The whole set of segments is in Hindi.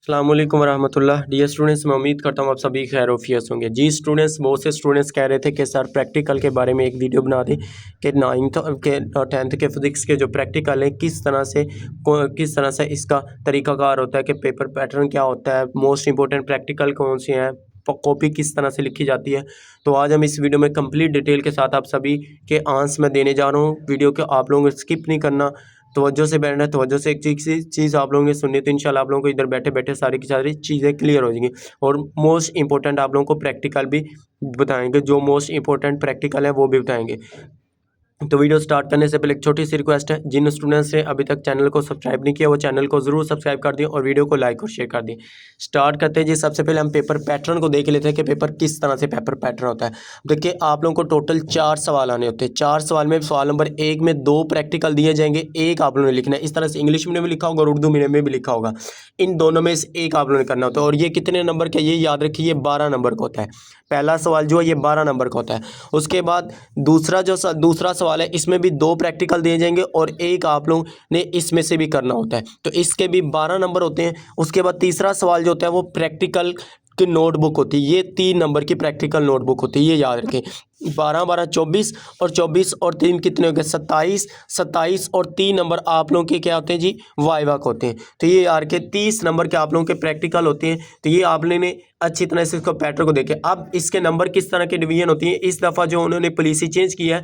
अस्सलाम वालेकुम वरहमतुल्लाह। डियर स्टूडेंट्स, मैं उम्मीद करता हूँ आप सभी खैर-ओ-आफियत होंगे। जी स्टूडेंट्स, बहुत से स्टूडेंट्स कह रहे थे कि सर प्रैक्टिकल के बारे में एक वीडियो बना दें कि 9th के 10th के फिज़िक्स के जो प्रैक्टिकल है किस तरह से इसका तरीक़ाकार होता है कि पेपर पैटर्न क्या होता है, मोस्ट इंपॉर्टेंट प्रैक्टिकल कौन से हैं, कॉपी किस तरह से लिखी जाती है। तो आज हम इस वीडियो में कंप्लीट डिटेल के साथ आप सभी के आंसर मैं देने जा रहा हूँ। वीडियो को आप लोगों को स्किप नहीं करना, तवज्जो से बैठना है। तवज्जो से एक चीज़ आप लोगों ने सुननी, तो इंशाल्लाह आप लोगों को इधर बैठे बैठे सारी की सारी चीज़ें क्लियर हो जाएंगी। और मोस्ट इंपॉर्टेंट आप लोगों को प्रैक्टिकल भी बताएंगे, जो मोस्ट इंपॉर्टेंट प्रैक्टिकल है वो भी बताएंगे। तो वीडियो स्टार्ट करने से पहले एक छोटी सी रिक्वेस्ट है, जिन स्टूडेंट्स ने अभी तक चैनल को सब्सक्राइब नहीं किया वो चैनल को ज़रूर सब्सक्राइब कर दें और वीडियो को लाइक और शेयर कर दें। स्टार्ट करते हैं जी। सबसे पहले हम पेपर पैटर्न को देख लेते हैं कि पेपर किस तरह से पेपर पैटर्न होता है। देखिए, आप लोगों को टोटल 4 सवाल आने होते हैं। 4 सवाल में सवाल नंबर 1 में 2 प्रैक्टिकल दिए जाएंगे, एक आप लोगों ने लिखना है। इस तरह से इंग्लिश मीडियम में लिखा होगा और उर्दू मीडियम में भी लिखा होगा। इन दोनों में से एक आप लोगों ने करना होता है। और ये कितने नंबर का, ये याद रखिए, ये 12 नंबर का होता है। पहला सवाल जो है ये 12 नंबर का होता है। उसके बाद दूसरा सवाल है, इसमें भी 2 प्रैक्टिकल दिए जाएंगे और एक आप लोग ने इसमें से भी करना होता है, तो इसके भी 12 नंबर होते हैं। उसके बाद तीसरा सवाल जो होता है वो प्रैक्टिकल की नोटबुक होती है। ये 3 नंबर की प्रैक्टिकल नोटबुक होती है, ये याद रखें। 12 12 24 और 24 और 3 कितने हो गए 27। 27 और 3 नंबर आप लोगों के क्या होते हैं जी, वाइवा के होते हैं। तो ये यार के 30 नंबर के आप लोगों के प्रैक्टिकल होते हैं। तो ये आप लोगों ने अच्छी तरह से इसको पैटर्न को देखें। अब इसके नंबर किस तरह के डिवीजन होती है, इस दफ़ा जो उन्होंने पॉलिसी चेंज की है,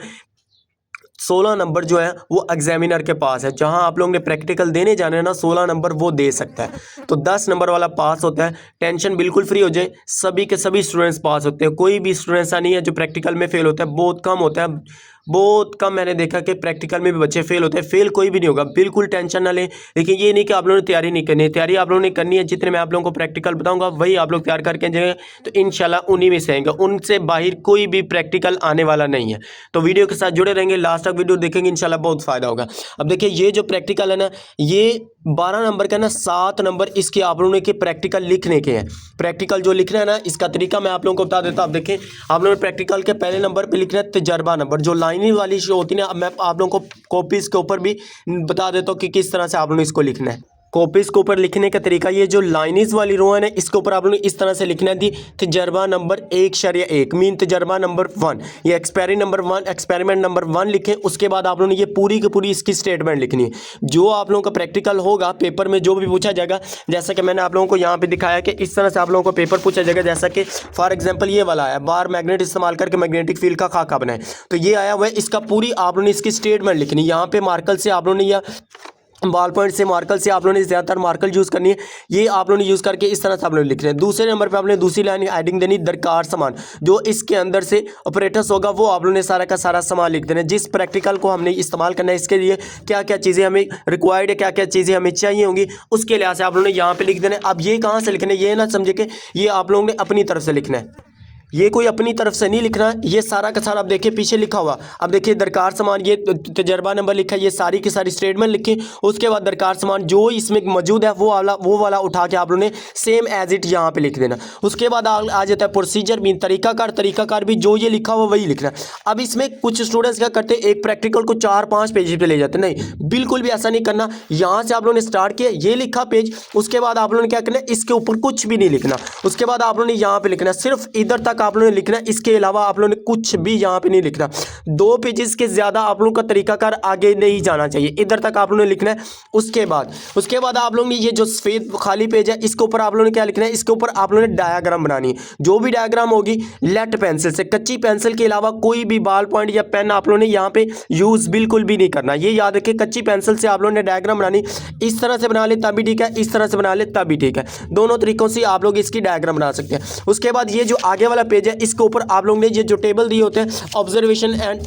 16 नंबर जो है वो एग्जामिनर के पास है। जहां आप लोगों ने प्रैक्टिकल देने जाने हैं ना, 16 नंबर वो दे सकता है। तो 10 नंबर वाला पास होता है। टेंशन बिल्कुल फ्री हो जाए, सभी के सभी स्टूडेंट्स पास होते हैं। कोई भी स्टूडेंट ऐसा नहीं है जो प्रैक्टिकल में फेल होता है, बहुत कम होता है। बहुत कम मैंने देखा कि प्रैक्टिकल में भी बच्चे फेल होते हैं। फेल कोई भी नहीं होगा, बिल्कुल टेंशन ना लें। लेकिन ये नहीं कि आप लोगों ने तैयारी नहीं करनी है, तैयारी आप लोगों ने करनी है। जितने मैं आप लोगों को प्रैक्टिकल बताऊंगा वही आप लोग तैयार करके जाएंगे, तो इंशाल्लाह उन्हीं में से आएंगे। उनसे बाहर कोई भी प्रैक्टिकल आने वाला नहीं है। तो वीडियो के साथ जुड़े रहेंगे, लास्ट तक वीडियो देखेंगे, इंशाल्लाह बहुत फायदा होगा। अब देखिए, ये जो प्रैक्टिकल है ना, ये 12 नंबर का ना, 7 नंबर इसके आप लोगों के प्रैक्टिकल लिखने के हैं। प्रैक्टिकल जो लिखना है ना, इसका तरीका मैं आप लोगों को बता देता हूं। आप देखें, आप लोगों ने प्रैक्टिकल के पहले नंबर पे लिखना है तजर्बा नंबर। जो लाइनिंग वाली शो होती है ना, मैं आप लोगों को कॉपीज के ऊपर भी बता देता हूँ कि किस तरह से आप लोगों ने इसको लिखना है। कॉपीज के ऊपर लिखने का तरीका, ये जो लाइनिज वाली रो है ना, इसके ऊपर आप लोगों ने इस तरह से लिखना है दी तजर्बा नंबर 1/1 मीन तजर्बा नंबर 1, ये एक्सपेरिमेंट नंबर 1 लिखें। उसके बाद आप लोगों ने ये पूरी की पूरी इसकी स्टेटमेंट लिखनी है। जो आप लोगों का प्रैक्टिकल होगा, पेपर में जो भी पूछा जाएगा, जैसा कि मैंने आप लोगों को यहाँ पे दिखाया कि इस तरह से आप लोगों को पेपर पूछा जाएगा। जैसा कि फॉर एग्जाम्पल ये वाला है, बार मैग्नेट इस्तेमाल करके मैग्नेटिक फील्ड का खाका बनाए, तो ये आया हुआ है। इसका पूरी आप लोगों ने इसकी स्टेटमेंट लिखनी है। यहाँ पे मार्कल से आप लोगों ने या बॉल पॉइंट से, मार्कल से आप लोगों ने ज़्यादातर मार्कल यूज़ करनी है। ये आप लोगों ने यूज़ करके इस तरह से आप लोगों ने लिखना है। दूसरे नंबर पे आपने दूसरी लाइन एडिंग देनी, दरकार सामान। जो इसके अंदर से ऑपरेटर्स होगा वो आप लोगों ने सारा का सारा सामान लिख देना है। जिस प्रैक्टिकल को हमने इस्तेमाल करना है, इसके लिए क्या क्या चीज़ें हमें रिक्वायर्ड है, क्या क्या चीज़ें हमें चाहिए होंगी, उसके लिहाज से आप लोगों ने यहाँ पर लिख देना है। अब ये कहाँ से लिखना है, ये ना समझे कि ये आप लोगों ने अपनी तरफ से लिखना है, ये कोई अपनी तरफ से नहीं लिखना। ये सारा का सारा आप देखिए पीछे लिखा हुआ। अब देखिए दरकार सामान, ये तजर्बा नंबर लिखा है, ये सारी की सारी स्टेटमेंट लिखी। उसके बाद दरकार सामान जो इसमें मौजूद है वो वाला उठा के आप लोगों ने सेम एज इट यहाँ पे लिख देना। उसके बाद आ जाता है प्रोसीजर मीन तरीकाकार भी जो ये लिखा हुआ वही लिखना। अब इसमें कुछ स्टूडेंट्स क्या करते हैं, एक प्रैक्टिकल को 4-5 पेज पे ले जाते हैं। नहीं, बिल्कुल भी ऐसा नहीं करना। यहाँ से आप लोगों ने स्टार्ट किया, ये लिखा पेज, उसके बाद आप लोगों ने क्या करना है, इसके ऊपर कुछ भी नहीं लिखना। उसके बाद आप लोगों ने यहाँ पे लिखना, सिर्फ इधर तक आप लोगों ने लिखना, इसके अलावा आप लोगों ने कुछ भी यहाँ पे नहीं लिखना। 2 पेजेस के ज्यादा आप लोगों का तरीकाकार आगे नहीं जाना चाहिए, इधर तक आप लोगों ने लिखना है। उसके बाद आप लोगों ने ये जो सफेद खाली पेज है, इसके ऊपर आप लोगों ने क्या लिखना है, इसके ऊपर आप लोगों ने डायग्राम बनानी है। जो भी डायग्राम होगी लेड पेंसिल से, कच्ची पेंसिल के अलावा कोई भी बॉल पॉइंट या पेन आप लोगों ने यहाँ पे यूज बिल्कुल भी नहीं करना। ये याद रखिए, कच्ची पेंसिल से आप लोगों ने डायग्राम बनानी। इस तरह से बना ले तभी ठीक है, इस तरह से बना ले तभी ठीक है। दोनों तरीकों से आप लोग इसकी डायग्राम बना सकते हैं। उसके बाद ये जो आगे वाला पेज है, इसके ऊपर आप लोग ने ये जो टेबल दिए होते हैं ऑब्जर्वेशन एंड,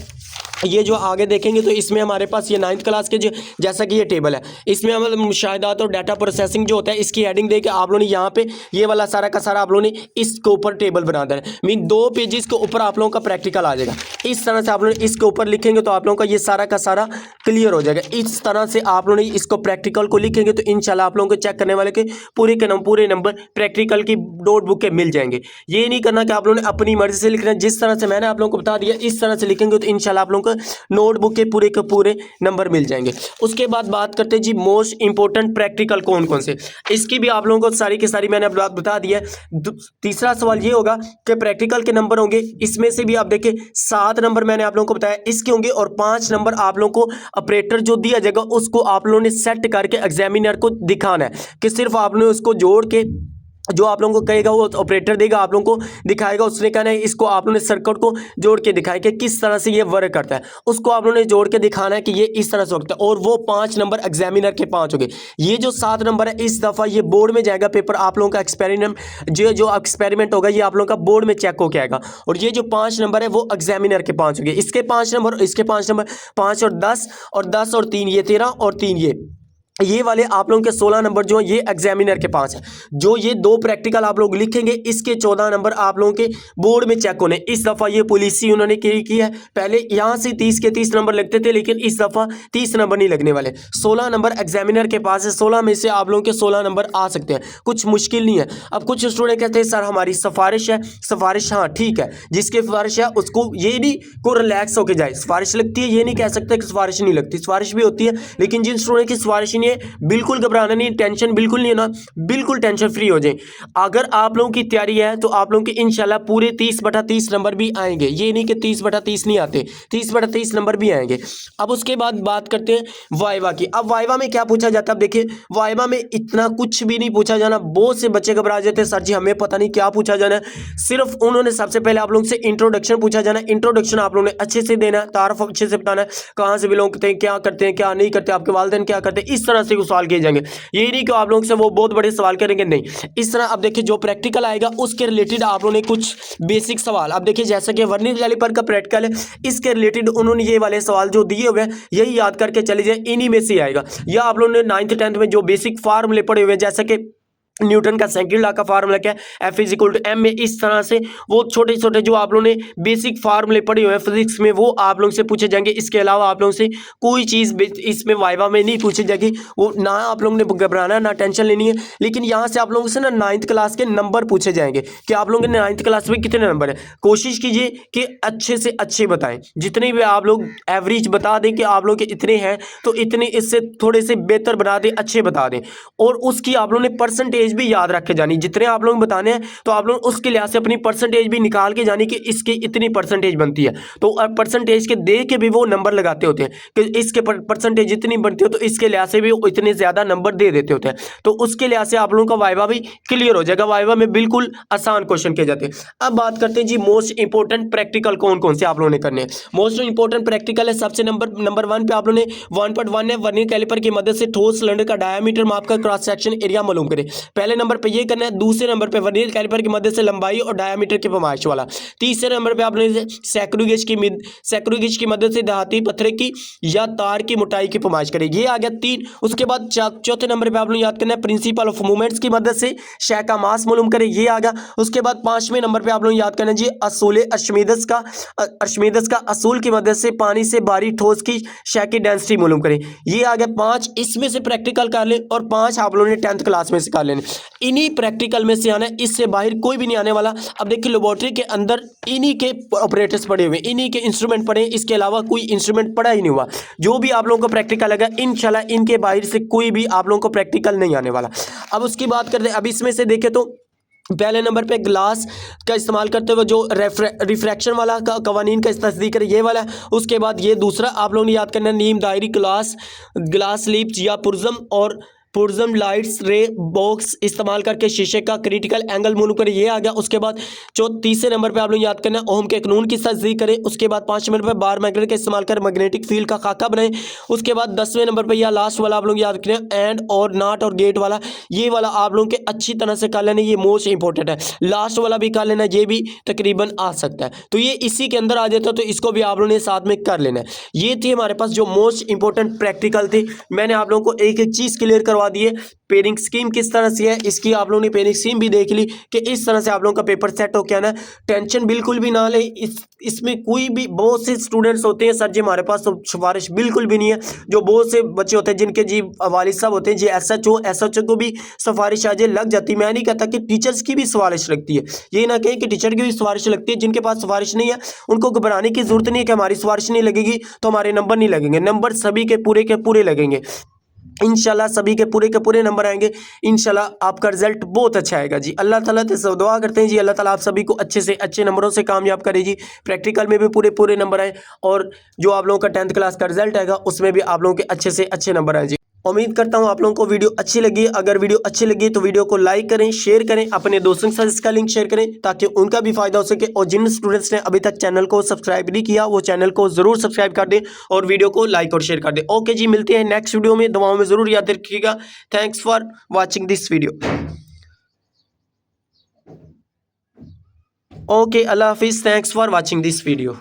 ये जो आगे देखेंगे तो इसमें हमारे पास ये 9th क्लास के जो जैसा कि ये टेबल है, इसमें हम मुशाहिदात और डाटा प्रोसेसिंग जो होता है, इसकी हेडिंग दे के आप लोगों ने यहाँ पे ये वाला सारा का सारा आप लोगों ने इसके ऊपर टेबल बना देना है। मीन 2 पेजेस के ऊपर आप लोगों का प्रैक्टिकल आ जाएगा। इस तरह से आप लोगों ने इसके ऊपर लिखेंगे तो आप लोगों का ये सारा का सारा क्लियर हो जाएगा। इस तरह से आप लोगों ने इसको प्रैक्टिकल को लिखेंगे तो इंशाल्लाह आप लोगों को चेक करने वाले के पूरे नंबर प्रैक्टिकल की नोटबुक के मिल जाएंगे। ये नहीं करना कि आप लोगों ने अपनी मर्जी से लिखना है। जिस तरह से मैंने आप लोगों को बता दिया, इस तरह से लिखेंगे तो इंशाल्लाह आप लोगों को नोटबुक के पूरे नंबर मिल जाएंगे। उसके बाद बात करते हैं जी मोस्ट इंपॉर्टेंट प्रैक्टिकल कौन कौन से, इसकी भी आप लोगों को सारी की सारी मैंने बात बता दी है। तीसरा सवाल ये होगा कि प्रैक्टिकल के नंबर होंगे, इसमें से भी आप देखिए 7 नंबर मैंने आप लोगों को बताया इसके होंगे, और 5 नंबर आप लोगों को ऑपरेटर जो दिया जाएगा उसको आप लोगों ने सेट करके एग्जामिनर को दिखाना है कि सिर्फ आपने उसको जोड़ के जो आप लोगों को कहेगा वो ऑपरेटर देगा, आप लोगों को दिखाएगा, उसने कहना है इसको आप लोगों ने सर्किट को जोड़ के दिखाया कि किस तरह से ये वर्क करता है, उसको आप लोगों ने जोड़ के दिखाना है कि ये इस तरह से होता है, और वो 5 नंबर एग्जामिनर के 5 हो गए। ये जो 7 नंबर है इस दफ़ा ये बोर्ड में जाएगा पेपर, आप लोगों का एक्सपेरिमेंट जो एक्सपेरिमेंट होगा ये आप लोगों का बोर्ड में चेक होके आएगा, और ये जो 5 नंबर है वो एग्जामिनर के 5 हो गए। इसके 5 नंबर, इसके 5 नंबर, 5 और 10 और 10 और 3 ये 13 और 3 ये वाले आप लोगों के 16 नंबर जो है ये एग्जामिनर के 5 है। जो ये 2 प्रैक्टिकल आप लोग लिखेंगे इसके 14 नंबर आप लोगों के बोर्ड में चेक होने। इस दफ़ा ये पॉलिसी उन्होंने की है, पहले यहाँ से 30 के 30 नंबर लगते थे, लेकिन इस दफ़ा 30 नंबर नहीं लगने वाले, 16 नंबर एग्जामिनर के पास है, 16 में से आप लोगों के 16 नंबर आ सकते हैं, कुछ मुश्किल नहीं है। अब कुछ स्टूडेंट कहते हैं सर हमारी सिफारिश है, सिफारिश हाँ ठीक है, जिसकी सिफारिश है उसको ये नहीं को रिलैक्स होके जाए, सिफारिश लगती है ये नहीं कह सकते कि सिफारिश नहीं लगती, सिफारिश भी होती है, लेकिन जिन स्टूडेंट की सिफारिश नहीं है बिल्कुल घबराना नहीं, टेंशन बिल्कुल नहीं है ना, बिल्कुल टेंशन फ्री हो जाए। अगर आप लोगों की तैयारी है तो आप लोगों के इंशाल्लाह पूरे 30/30 नंबर भी आएंगे, ये नहीं कि 30/30 नहीं आते, 30/30 नंबर भी आएंगे। अब उसके बाद बात करते हैं वाइवा की। अब वाइवा में क्या पूछा जाता है, अब देखिए वाइवा में इतना कुछ भी नहीं पूछा जाना, बहुत से बच्चे घबरा जाते हैं सर जी हमें पता नहीं क्या पूछा जाना है, सिर्फ उन्होंने सबसे पहले आप लोगों से इंट्रोडक्शन पूछा जाना है, इंट्रोडक्शन आप लोगों ने अच्छे से देना है, तारुफ अच्छे से बताना है, कहाँ से बिलोंग करते हैं, क्या करते हैं, क्या नहीं करते, आपके वालिदैन क्या करते हैं, इस तरह से सवाल किए जाएंगे। ये नहीं कि आप लोगों से वो बहुत बड़े सवाल करेंगे, नहीं, इस तरह। अब देखिए जो प्रैक्टिकल आएगा उसके रिलेटेड आप लोगों ने कुछ बेसिक सवाल, अब देखिए जैसा कि वर्नियर कैलिपर का प्रैक्टिकल है इसके रिलेटेड उन्होंने ये वाले सवाल जो दिए हुए हैं यही याद करके चले जाए, इन्हीं में से आएगा। या आप लोगों ने 9th 10th में जो बेसिक फार्मूले पढ़े हुए हैं जैसे कि न्यूटन का सेकंड लॉ का फार्मूला क्या है, F=m में, इस तरह से वो छोटे छोटे जो आप लोगों ने बेसिक फार्मूले पढ़े हुए हैं फिजिक्स में वो आप लोगों से पूछे जाएंगे। इसके अलावा आप लोगों से कोई चीज़ इसमें वाइवा में नहीं पूछी जाएगी, वो ना आप लोगों ने घबराना ना टेंशन लेनी है। लेकिन यहाँ से आप लोगों से ना 9th क्लास के नंबर पूछे जाएंगे कि आप लोगों ने 9th क्लास में कितने नंबर है। कोशिश कीजिए कि अच्छे से अच्छे बताएं, जितने भी आप लोग एवरेज बता दें कि आप लोग के इतने हैं तो इतने, इससे थोड़े से बेहतर बना दें, अच्छे बता दें, और उसकी आप लोगों ने परसेंटेज भी याद रख के जानी, जितने आप लोग बताने हैं तो आप लोग उसके लिहाज से अपनी परसेंटेज भी निकाल के जानी कि इसकी इतनी परसेंटेज बनती है, तो परसेंटेज के दे के भी वो नंबर लगाते होते हैं कि इसके परसेंटेज जितनी बनती हो तो इसके लिहाज से भी वो इतने ज्यादा नंबर दे देते होते हैं, तो उसके लिहाज से आप लोगों का वाइवा भी क्लियर हो जाएगा। वाइवा में बिल्कुल आसान क्वेश्चन किए जाते हैं। अब बात करते हैं जी मोस्ट इंपोर्टेंट प्रैक्टिकल कौन कौन से आप लोगों ने करने हैं। मोस्ट इंपोर्टेंट प्रैक्टिकल है सबसे नंबर 1 पे आप लोगों ने 1.1 है, वर्नियर कैलिपर की मदद से ठोस सिलेंडर का डायामीटर माप कर क्रॉस सेक्शन एरिया मालूम करें। पहले नंबर पे ये करना है। दूसरे नंबर पे वर्नियर कैलिपर की मदद से लंबाई और डायामीटर की पैमाइश वाला। तीसरे नंबर पे आपने सैक्रोगेज की मदद से धातु पत्थर की या तार की मोटाई की पैमाइश करें। ये आ गया 3। उसके बाद चौथे नंबर पे आप लोग याद करना है प्रिंसिपल ऑफ मूवमेंट्स की मदद से शय का मास मालूम करें। ये आ गया। उसके बाद 5वें नंबर पे आप लोग याद करना जी असूल अर्शिमीदेस का असूल की मदद से पानी से भारी ठोस की शय की डेंसिटी मालूम करें। ये आ गया 5। इसमें से प्रैक्टिकल कर लें और 5 आप लोगों ने 10th क्लास में से कर लेने। इन्हीं प्रैक्टिकल में से आना है, इससे बाहर कोई भी नहीं आने वाला। अब देखिए लेबोरेटरी के अंदर इन्हीं के ऑपरेटर्स पड़े हुए, इन्हीं के इंस्ट्रूमेंट पड़े, इसके अलावा कोई इंस्ट्रूमेंट पड़ा ही नहीं हुआ। जो भी आप लोगों को प्रैक्टिकल लगा इंशाल्लाह इनके बाहर से कोई भी आप लोगों को प्रैक्टिकल नहीं आने वाला। अब उसकी बात करते हैं, अब इसमें से देखें तो पहले नंबर पे ग्लास का इस्तेमाल करते हुए जो रिफ्रैक्शन वाला का कवानीन का तस्दीक है ये वाला। उसके बाद ये दूसरा आप लोगों ने याद करना है नीम दायरी ग्लास स्लिप्स या पुर्जम लाइट्स रे बॉक्स इस्तेमाल करके शीशे का क्रिटिकल एंगल मालूम करें। ये आ गया। उसके बाद तीसरे नंबर पे आप लोग याद करना है ओम के कानून की तस्दीक करें। उसके बाद 5वें नंबर पे बार मैग्नेट का इस्तेमाल कर मैग्नेटिक फील्ड का खाका बनाएं। उसके बाद 10वें नंबर पे या लास्ट वाला आप लोग याद करें एंड और नॉट और गेट वाला। ये वाला आप लोगों के अच्छी तरह से कर लेना, ये मोस्ट इंपॉर्टेंट है। लास्ट वाला भी कर लेना, ये भी तकरीबन आ सकता है, तो ये इसी के अंदर आ जाता है, तो इसको भी आप लोगों ने साथ में कर लेना है। ये थी हमारे पास जो मोस्ट इंपॉर्टेंट प्रैक्टिकल थी। मैंने आप लोगों को एक एक चीज़ क्लियर करवा करवा दिए। पेयरिंग स्कीम किस तरह से है इसकी आप लोगों ने पेयरिंग स्कीम भी देख ली कि इस तरह से आप लोगों का पेपर सेट हो क्या ना। टेंशन बिल्कुल भी ना ले, इसमें कोई भी बहुत से स्टूडेंट्स होते हैं सर जी हमारे पास तो सिफारिश बिल्कुल भी नहीं है। जो बहुत से बच्चे होते हैं जिनके जी वालिद साहब होते हैं जी एसएचओ को भी सिफारिश आज लग जाती है। मैं नहीं कहता कि टीचर्स की भी सिफारिश लगती है, ये ना कहें कि टीचर की भी सिफारिश लगती है। जिनके पास सिफारिश नहीं है उनको घबराने की जरूरत नहीं है कि हमारी सिफारिश नहीं लगेगी तो हमारे नंबर नहीं लगेंगे। नंबर सभी के पूरे लगेंगे इंशाल्लाह, सभी के पूरे नंबर आएंगे इंशाल्लाह। आपका रिजल्ट बहुत अच्छा आएगा जी। अल्लाह ताला से दुआ करते हैं जी, अल्लाह ताला आप सभी को अच्छे से अच्छे नंबरों से कामयाब करे जी। प्रैक्टिकल में भी पूरे नंबर आए और जो आप लोगों का 10th क्लास का रिजल्ट आएगा उसमें भी आप लोगों के अच्छे से अच्छे नंबर आए जी। उम्मीद करता हूं आप लोगों को वीडियो अच्छी लगी। अगर वीडियो अच्छी लगी तो वीडियो को लाइक करें, शेयर करें, अपने दोस्तों के साथ इसका लिंक शेयर करें ताकि उनका भी फायदा हो सके। और जिन स्टूडेंट्स ने अभी तक चैनल को सब्सक्राइब नहीं किया वो चैनल को जरूर सब्सक्राइब कर दें और वीडियो को लाइक और शेयर कर दें। ओके जी, मिलते हैं नेक्स्ट वीडियो में। दुआओं में जरूर याद रखिएगा। Thanks for watching this video. Okay, Allah Hafiz. Thanks for watching this video.